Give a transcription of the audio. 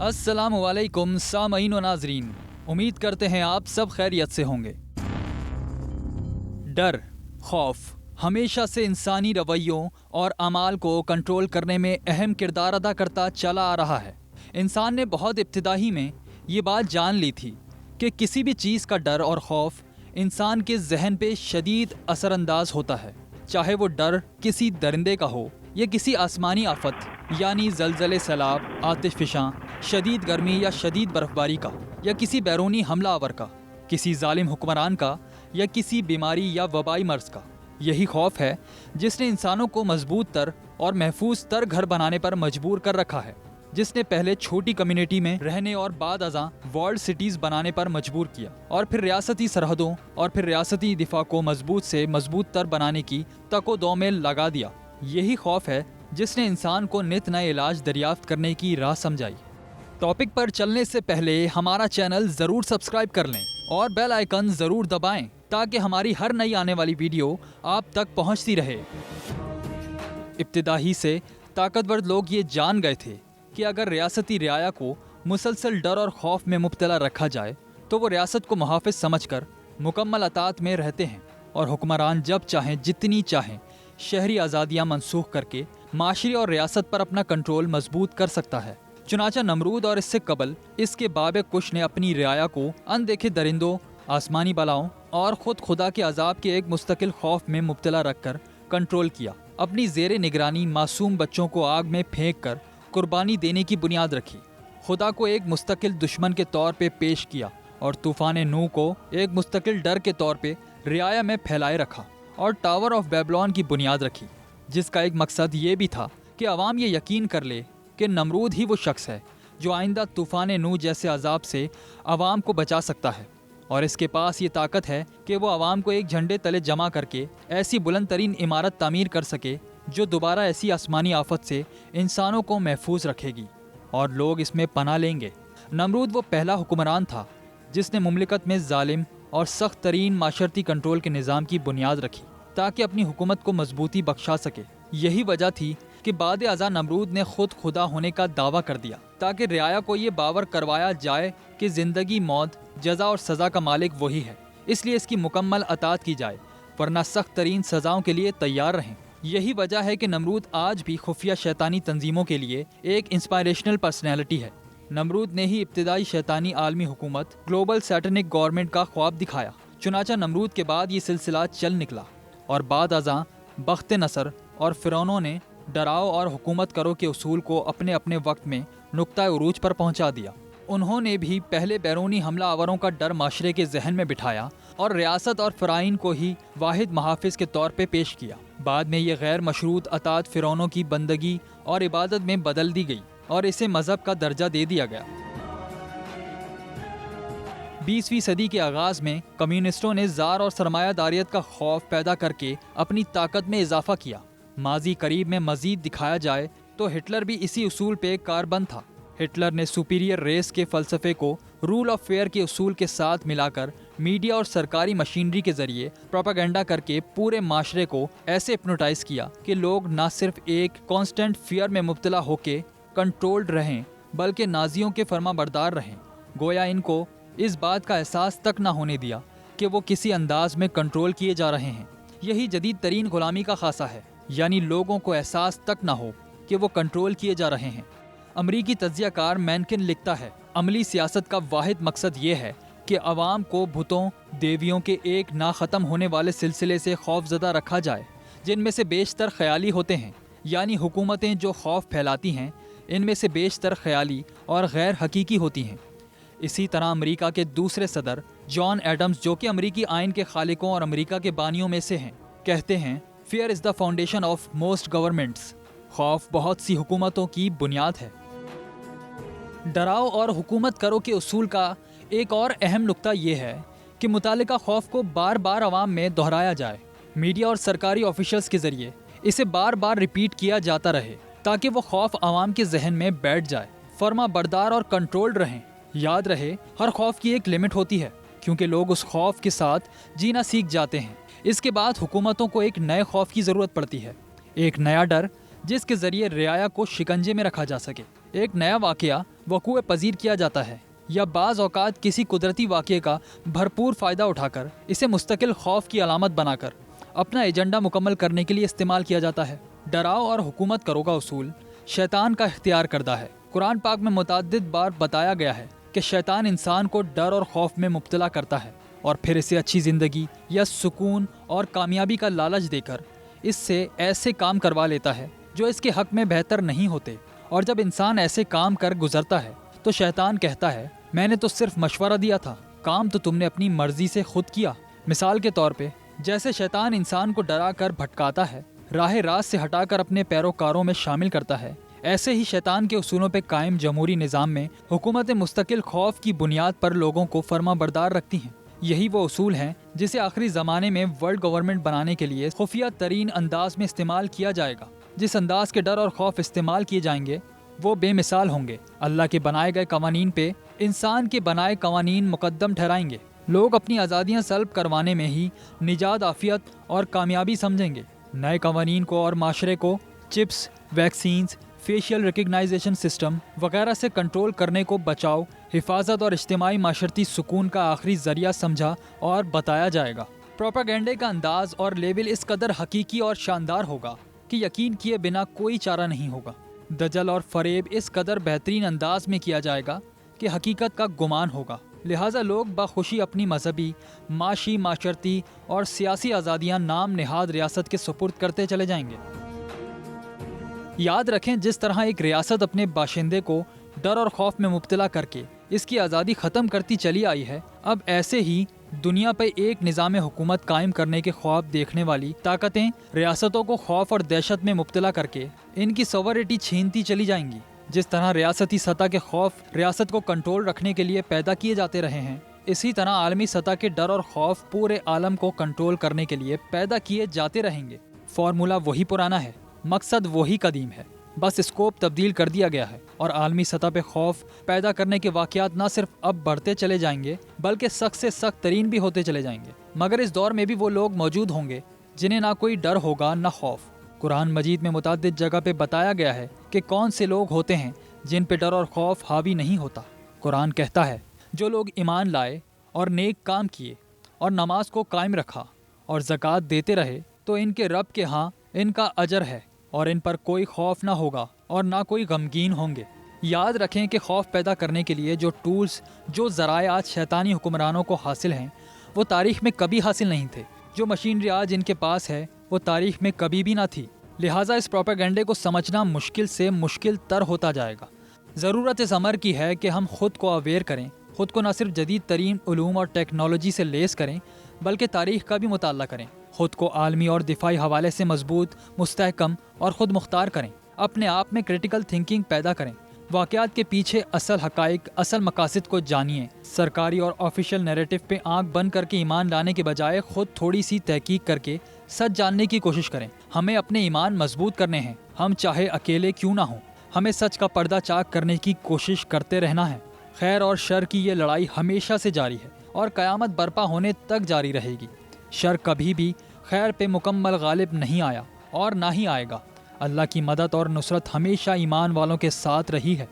अस्सलाम वालेकुम सामईन व नाजरीन, उम्मीद करते हैं आप सब खैरियत से होंगे। डर, खौफ हमेशा से इंसानी रवैयों और अमाल को कंट्रोल करने में अहम किरदार अदा करता चला आ रहा है। इंसान ने बहुत इब्तिदाई में ये बात जान ली थी कि किसी भी चीज़ का डर और खौफ इंसान के जहन पे शदीद असरअंदाज होता है, चाहे वो डर किसी दरिंदे का हो या किसी आसमानी आफत यानी जलजले, सैलाब, आतिश फिशां, शदीद गर्मी या शदीद बर्फबारी का, या किसी बैरूनी हमला आवर का, किसी जालिम हुक्मरान का, या किसी बीमारी या वबाई मर्ज का। यही खौफ है जिसने इंसानों को मजबूत तर और महफूज तर घर बनाने पर मजबूर कर रखा है, जिसने पहले छोटी कम्युनिटी में रहने और बाद अज़ां वर्ल्ड सिटीज़ बनाने पर मजबूर किया, और फिर रियासती सरहदों और फिर रियासती दिफा को मजबूत से मजबूत तर बनाने की तको-दो में लगा दिया। यही खौफ है जिसने इंसान को नित नए इलाज दरियाफ्त करने की राह समझाई। टॉपिक पर चलने से पहले हमारा चैनल ज़रूर सब्सक्राइब कर लें और बेल आइकन ज़रूर दबाएं ताकि हमारी हर नई आने वाली वीडियो आप तक पहुंचती रहे। इब्तिदाई से ताकतवर लोग ये जान गए थे कि अगर रियासती रियाया को मुसलसल डर और खौफ में मुब्तला रखा जाए तो वो रियासत को मुहाफ़िज समझकर मुकम्मल अतात में रहते हैं, और हुक्मरान जब चाहें जितनी चाहें शहरी आज़ादियाँ मनसूख करके माशरे और रियासत पर अपना कंट्रोल मजबूत कर सकता है। चुनाचा नमरूद और इससे कबल इसके बाब कुश ने अपनी रियाया को अनदेखे दरिंदों, आसमानी बलाओं और खुद खुदा के अजाब के एक मुस्तकिल खौफ में मुब्तला रखकर कंट्रोल किया। अपनी जेर निगरानी मासूम बच्चों को आग में फेंक कर कुर्बानी देने की बुनियाद रखी, खुदा को एक मुस्तकिल दुश्मन के तौर पे पेश किया और तूफान नूह को एक मुस्तकिल डर के तौर पे रियाया में फैलाए रखा, और टावर ऑफ बेबीलोन की बुनियाद रखी, जिसका एक मकसद ये भी था कि अवाम ये यकीन कर ले कि नमरूद ही वो शख्स है जो आइंदा तूफान नूह जैसे अजाब से अवाम को बचा सकता है, और इसके पास ये ताकत है कि वो अवाम को एक झंडे तले जमा करके ऐसी बुलंद तरीन इमारत तामीर कर सके जो दोबारा ऐसी आसमानी आफत से इंसानों को महफूज रखेगी और लोग इसमें पनाह लेंगे। नमरूद वो पहला हुक्मरान था जिसने मुमलिकत में जालिम और सख्त तरीन माशरती कंट्रोल के निज़ाम की बुनियाद रखी ताकि अपनी हुकूमत को मजबूती बख्शा सके। यही वजह थी कि बाद अज़ा नमरूद ने खुद खुदा होने का दावा कर दिया ताकि रियाया को ये बावर करवाया जाए कि ज़िंदगी, मौत, जज़ा और सज़ा का मालिक वही है, इसलिए इसकी मुकम्मल अतात की जाए, वरना सख्त तरीन सज़ाओं के लिए तैयार रहें। यही वजह है कि नमरूद आज भी खुफिया शैतानी तंजीमों के लिए एक इंस्पायरेशनल पर्सनैलिटी है। नमरूद ने ही इब्तिदाई शैतानी आलमी हुकूमत, ग्लोबल सैटनिक गवर्नमेंट का ख्वाब दिखाया। चुनाचा नमरूद के बाद ये सिलसिला चल निकला और बाद अज़ां बख्त नसर और फ़िरौनों ने डराओ और हुकूमत करो के उसूल को अपने अपने वक्त में नुक्ता उरूज पर पहुंचा दिया। उन्होंने भी पहले बैरूनी हमला आवरों का डर माशरे के जहन में बिठाया और रियासत और फ़राइन को ही वाहिद महाफिज के तौर पे पेश किया। बाद में ये गैर मशरूत अतात फ़िरौनों की बंदगी और इबादत में बदल दी गई और इसे मज़हब का दर्जा दे दिया गया। 20वीं सदी के आगाज़ में कम्युनिस्टों ने ज़ार और सरमायादारियत का खौफ पैदा करके अपनी ताकत में इजाफा किया। माजी करीब में मजीद दिखाया जाए तो हिटलर भी इसी उसूल पे कारबंद था। हिटलर ने सुपीरियर रेस के फ़लसफ़े को रूल ऑफ फेयर के उसूल के साथ मिलाकर मीडिया और सरकारी मशीनरी के ज़रिए प्रोपेगेंडा करके पूरे माशरे को ऐसे हिप्नोटाइज़ किया कि लोग ना सिर्फ एक कांस्टेंट फियर में मुब्तला होके कंट्रोल्ड रहें बल्कि नाजियों के फर्माबरदार रहें। गोया इनको इस बात का एहसास तक ना होने दिया कि वो किसी अंदाज में कंट्रोल किए जा रहे हैं। यही जदीद तरीन गुलामी का खासा है, यानी लोगों को एहसास तक ना हो कि वो कंट्रोल किए जा रहे हैं। अमरीकी तज्ज़ियाकार मैनकिन लिखता है, अमली सियासत का वाहिद मकसद ये है कि अवाम को भुतों, देवियों के एक ना ख़त्म होने वाले सिलसिले से खौफजदा रखा जाए, जिनमें से बेशतर ख्याली होते हैं, यानी हुकूमतें जो खौफ फैलाती हैं इनमें से बेशतर ख्याली और गैर हकीकी होती हैं। इसी तरह अमेरिका के दूसरे सदर जॉन एडम्स, जो कि अमेरिकी आइन के खालिकों और अमेरिका के बानियों में से हैं, कहते हैं, fear is the foundation of most governments. खौफ बहुत सी हुकूमतों की बुनियाद है। डराओ और हुकूमत करो के उसूल का एक और अहम नुक्ता ये है कि मुतालिका खौफ को बार बार अवाम में दोहराया जाए, मीडिया और सरकारी ऑफिशल्स के ज़रिए इसे बार बार रिपीट किया जाता रहे ताकि वो खौफ अवाम के जहन में बैठ जाए, फर्मा बरदार और कंट्रोल्ड रहें। याद रहे, हर खौफ की एक लिमिट होती है, क्योंकि लोग उस खौफ के साथ जीना सीख जाते हैं। इसके बाद हुकूमतों को एक नए खौफ की ज़रूरत पड़ती है, एक नया डर जिसके ज़रिए रियाया को शिकंजे में रखा जा सके। ایک نیا واقعہ وقوع پذیر کیا جاتا ہے یا بعض اوقات کسی قدرتی واقعے کا بھرپور فائدہ اٹھا کر اسے مستقل خوف کی علامت بنا کر اپنا ایجنڈا مکمل کرنے کے لیے استعمال کیا جاتا ہے۔ ڈراؤ اور حکومت کرو کا اصول شیطان کا اختیار کردہ ہے۔ قرآن پاک میں متعدد بار بتایا گیا ہے کہ شیطان انسان کو ڈر اور خوف میں مبتلا کرتا ہے اور پھر اسے اچھی زندگی یا سکون اور کامیابی کا لالچ دے کر اس سے ایسے کام کروا لیتا ہے جو اس کے حق میں بہتر نہیں ہوتے، اور جب انسان ایسے کام کر گزرتا ہے تو شیطان کہتا ہے میں نے تو صرف مشورہ دیا تھا، کام تو تم نے اپنی مرضی سے خود کیا۔ مثال کے طور پہ جیسے شیطان انسان کو ڈرا کر بھٹکاتا ہے، راہ راست سے ہٹا کر اپنے پیروکاروں میں شامل کرتا ہے، ایسے ہی شیطان کے اصولوں پہ قائم جمہوری نظام میں حکومتیں مستقل خوف کی بنیاد پر لوگوں کو فرما بردار رکھتی ہیں۔ یہی وہ اصول ہیں جسے آخری زمانے میں ورلڈ گورنمنٹ بنانے کے لیے خفیہ ترین انداز میں استعمال کیا جائے گا۔ جس انداز کے ڈر اور خوف استعمال کیے جائیں گے وہ بے مثال ہوں گے۔ اللہ کے بنائے گئے قوانین پہ انسان کے بنائے قوانین مقدم ٹھہرائیں گے۔ لوگ اپنی آزادیاں سلب کروانے میں ہی نجات، عافیت اور کامیابی سمجھیں گے۔ نئے قوانین کو اور معاشرے کو چپس، ویکسینز، فیشیل ریکگنائزیشن سسٹم وغیرہ سے کنٹرول کرنے کو بچاؤ، حفاظت اور اجتماعی معاشرتی سکون کا آخری ذریعہ سمجھا اور بتایا جائے گا۔ پروپیگنڈے کا انداز اور لیبل اس قدر حقیقی اور شاندار ہوگا کہ یقین کیے بنا کوئی چارہ نہیں ہوگا۔ دجل اور فریب اس قدر بہترین انداز میں کیا جائے گا کہ حقیقت کا گمان ہوگا، لہٰذا لوگ بخوشی اپنی مذہبی، معاشی، معاشرتی اور سیاسی آزادیاں نام نہاد ریاست کے سپرد کرتے چلے جائیں گے۔ یاد رکھیں، جس طرح ایک ریاست اپنے باشندے کو ڈر اور خوف میں مبتلا کر کے اس کی آزادی ختم کرتی چلی آئی ہے، اب ایسے ہی دنیا پہ ایک نظام حکومت قائم کرنے کے خواب دیکھنے والی طاقتیں ریاستوں کو خوف اور دہشت میں مبتلا کر کے ان کی سوورٹی چھینتی چلی جائیں گی۔ جس طرح ریاستی سطح کے خوف ریاست کو کنٹرول رکھنے کے لیے پیدا کیے جاتے رہے ہیں، اسی طرح عالمی سطح کے ڈر اور خوف پورے عالم کو کنٹرول کرنے کے لیے پیدا کیے جاتے رہیں گے۔ فارمولا وہی پرانا ہے، مقصد وہی قدیم ہے، بس اسکوپ تبدیل کر دیا گیا ہے، اور عالمی سطح پہ خوف پیدا کرنے کے واقعات نہ صرف اب بڑھتے چلے جائیں گے بلکہ سخت سے سخت ترین بھی ہوتے چلے جائیں گے۔ مگر اس دور میں بھی وہ لوگ موجود ہوں گے جنہیں نہ کوئی ڈر ہوگا نہ خوف۔ قرآن مجید میں متعدد جگہ پہ بتایا گیا ہے کہ کون سے لوگ ہوتے ہیں جن پہ ڈر اور خوف حاوی نہیں ہوتا۔ قرآن کہتا ہے جو لوگ ایمان لائے اور نیک کام کیے اور نماز کو قائم رکھا اور زکوٰۃ دیتے رہے تو ان کے رب کے ہاں ان کا اجر ہے، اور ان پر کوئی خوف نہ ہوگا اور نہ کوئی غمگین ہوں گے۔ یاد رکھیں کہ خوف پیدا کرنے کے لیے جو ٹولز، جو ذرائع آج شیطانی حکمرانوں کو حاصل ہیں وہ تاریخ میں کبھی حاصل نہیں تھے۔ جو مشینری آج ان کے پاس ہے وہ تاریخ میں کبھی بھی نہ تھی، لہٰذا اس پروپیگنڈے کو سمجھنا مشکل سے مشکل تر ہوتا جائے گا۔ ضرورت اس امر کی ہے کہ ہم خود کو اویئر کریں، خود کو نہ صرف جدید ترین علوم اور ٹیکنالوجی سے لیس کریں بلکہ تاریخ کا بھی مطالعہ کریں، خود کو عالمی اور دفاعی حوالے سے مضبوط، مستحکم اور خود مختار کریں، اپنے آپ میں کریٹیکل تھنکنگ پیدا کریں، واقعات کے پیچھے اصل حقائق، اصل مقاصد کو جانیے۔ سرکاری اور آفیشیل نیریٹو پہ آنکھ بند کر کے ایمان لانے کے بجائے خود تھوڑی سی تحقیق کر کے سچ جاننے کی کوشش کریں۔ ہمیں اپنے ایمان مضبوط کرنے ہیں، ہم چاہے اکیلے کیوں نہ ہوں، ہمیں سچ کا پردہ چاک کرنے کی کوشش کرتے رہنا ہے۔ خیر اور شر کی یہ لڑائی ہمیشہ سے جاری ہے اور قیامت برپا ہونے تک جاری رہے گی۔ شر کبھی بھی خیر پہ مکمل غالب نہیں آیا اور نہ ہی آئے گا۔ اللہ کی مدد اور نصرت ہمیشہ ایمان والوں کے ساتھ رہی ہے۔